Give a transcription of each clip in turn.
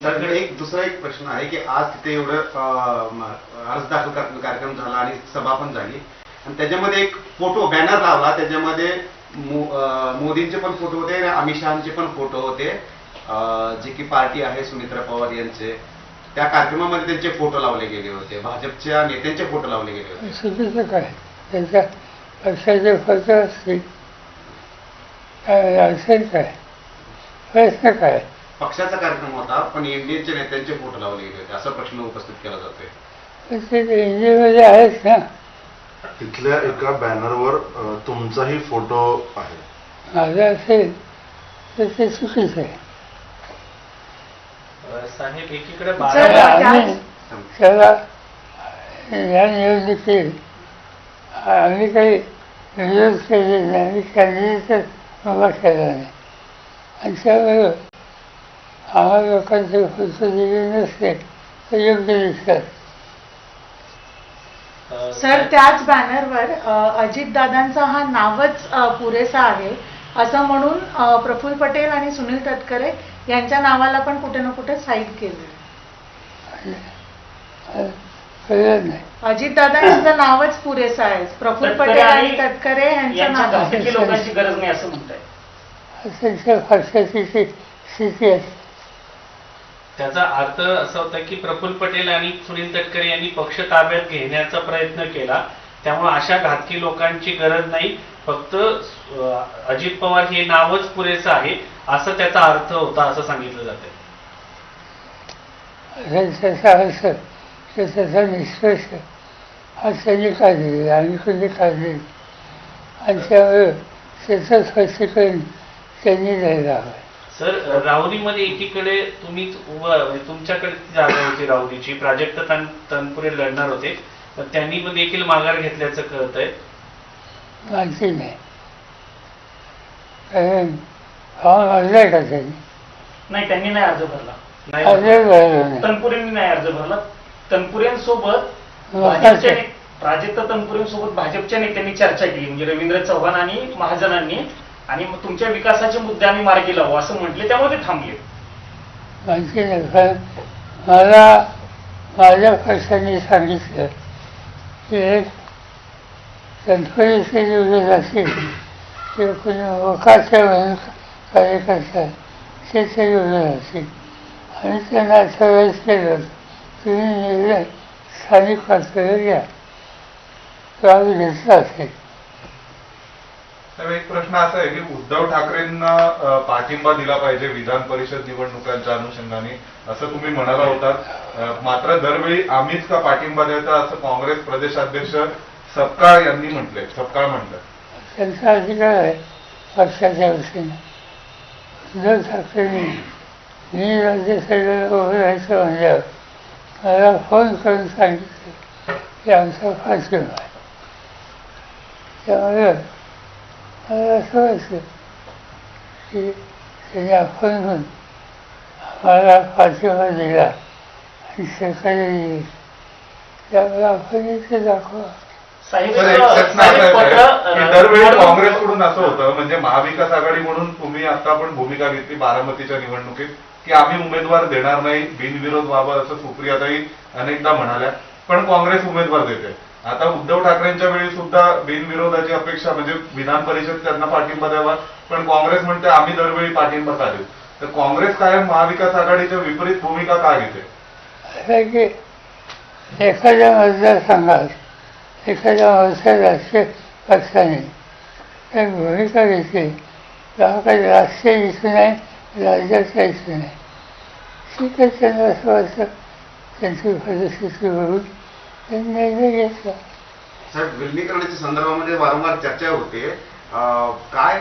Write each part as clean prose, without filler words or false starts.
त्याकडे एक दुसरा एक प्रश्न आहे की आज तिथे एवढं अर्ज दाखल कार्यक्रम झाला आणि सभा पण झाली आणि त्याच्यामध्ये एक फोटो बॅनर लावला, त्याच्यामध्ये मोदींचे पण फोटो होते आणि अमित शहाचे पण फोटो होते, जे की पार्टी आहे सुमित्रा पवार यांचे. त्या कार्यक्रमामध्ये त्यांचे फोटो लावले गेले होते, भाजपच्या नेत्यांचे फोटो लावले गेले होते. चुकीचं काय त्यांच्या पक्षाचे फोटो असतील, काय असेल काय, प्रश्न काय? पक्षाचा कार्यक्रम होता पण एनडीएच्या नेत्यांचे फोटो लावले गेले होते असा प्रश्न उपस्थित केला जातोय. इंडियामध्ये आहेच ना. तिथल्या एका बॅनरवर तुमचाही फोटो आहे. माझं असेल तर ते चुकीचं आहे. साहेब एकीकडे त्याला या निवडणुकीत आम्ही काही विरोध केले नाही, आम्ही कॅन्डिडेट उभा केला नाही आणि त्यामुळे आम्हाला लोकांचे फोटो दिले नसते तर योग्य दिसतात. सर, त्याच बॅनरवर अजितदादांचा हा नावच पुरेसा आहे असं म्हणून प्रफुल्ल पटेल आणि सुनील तटकरे यांच्या नावाला पण कुठे ना कुठे साईड केलं. कळलं नाही. अजितदादा यांचं नावच पुरेसं आहे, प्रफुल्ल पटेल आणि तटकरे यांचं नाव लोकांची गरज नाही असं म्हणताय. त्यांच्या पक्षाची स्थिती आहे. त्याचा अर्थ असा होता की प्रफुल्ल पटेल आणि सुनील तटकरे यांनी पक्ष ताब्यात घेण्याचा प्रयत्न केला, त्यामुळे अशा घातकी लोकांची गरज नाही, फक्त अजित पवार हे नावच पुरेसं आहे असं त्याचा अर्थ होता असं सांगितलं जातंय. त्याचा अर्थ त्याचा निष्कर्ष हा त्यांनी काढलेला, आम्ही कुठे काढले आणि त्यामुळे त्याचं स्पष्टीकरण त्यांनी द्यायला हवं. सर, राहुरीमध्ये एकीकडे तुम्हीच तुमच्याकडे जागा होती राहुरीची, प्राजक्त तनपुरे लढणार होते, तर त्यांनी देखील माघार घेतल्याचं कळतंय. माहिती नाही कारण फॉर्म भरलाय का त्यांनी? नाही, त्यांनी नाही अर्ज भरला. अर्ज भरला नाही. तनपुरेंनी नाही अर्ज भरला. तनपुरेंसोबत प्राजक्त तनपुरेंसोबत भाजपच्या नेत्यांनी चर्चा केली, म्हणजे रवींद्र चव्हाण आणि महाजनांनी, आणि मग तुमच्या विकासाचे मुद्दे आम्ही मार्गी लावू असं म्हटले, त्यामुळे ते थांबले. माहिती नाही कारण मला माझ्या पक्षाने सांगितलं की एक तनपुरेचे निवडून असेल किंवा कोणी वकाच्या म्हणून कार्यकर्ता त्याचे निवडून असेल आणि त्यांना असं वेळेस केलं तुम्ही निर्णय स्थानिक पातळीवर घ्या, तो आम्ही घेतला असेल. तर एक प्रश्न असा आहे की उद्धव ठाकरेंना पाठिंबा दिला पाहिजे विधान परिषद निवडणुकांच्या अनुषंगाने असं तुम्ही म्हणाला होतात, मात्र दरवेळी आम्हीच का पाठिंबा द्यायचा असं काँग्रेस प्रदेशाध्यक्ष सपकाळ यांनी म्हटलंय. सपकाळ म्हटलं त्यांचा अधिकार आहे पक्षाच्या वतीने. उद्धव ठाकरेंनी मी राज्यसभेला उभं राहायचं म्हणल्यावर मला फोन करून सांगितलं की आमचा पाठिंबा आहे. त्यामुळे मला असं वाटतं की त्यांनी आपण म्हणून आम्हाला पाठिंबा दिला आणि सरकारने दिली, त्यामुळे आपण इथे दाखवा. दरवेळी काँग्रेसकडून असं होतं, म्हणजे महाविकास आघाडी म्हणून तुम्ही आता पण भूमिका घेतली बारामतीच्या निवडणुकीत की आम्ही उमेदवार देणार नाही, बिनविरोध व्हावा असं सुप्रियाताई अनेकदा म्हणाल्या, पण काँग्रेस उमेदवार देते. आता उद्धव ठाकरेंच्या वेळी सुद्धा बिनविरोधाची अपेक्षा म्हणजे विधान परिषद त्यांना पाठिंबा द्यावा, पण काँग्रेस म्हणते आम्ही दरवेळी पाठिंबा का देऊ. तर काँग्रेस कायम महाविकास आघाडीच्या विपरीत भूमिका का घेते? असं की एखाद्या मतदारसंघात एखाद्या मोठ्या राष्ट्रीय पक्षाने एक भूमिका घेतली तेव्हा काही राष्ट्रीय इशू नाही, राज्याचा इशू नाही, ठीक आहे. त्यांना असं वाटतं त्यांची परिस्थिती बघून त्यांनी निर्णय घेतला. साहेब, विलिनीकरणाच्या संदर्भामध्ये वारंवार चर्चा होते, काय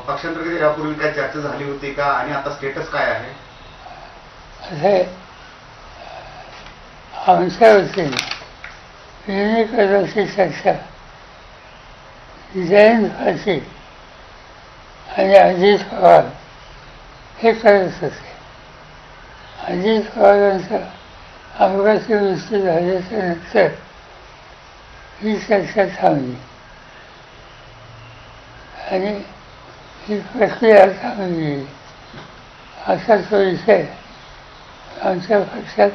पक्षांतर्गत यापूर्वी काय चर्चा झाली होती का आणि आता स्टेटस काय आहे? असे आमच्या वतीने विलिनीकरणाची चर्चा जयंत पाटील आणि अजित पवार हे करत होते. अजित पवारांचा अपघाती मृत्यू झाल्याच्या नंतर ही चर्चा थांबली आणि ही प्रक्रिया थांबली. असा तो विषय आमच्या पक्षात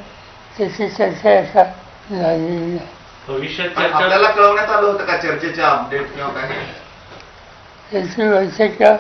त्याची चर्चा आता झालेली नाही. भविष्यात पण चर्चा आपल्याला कळवण्यात आलं होतं का चर्चेचे अपडेट किंवा काय? त्याची बैठक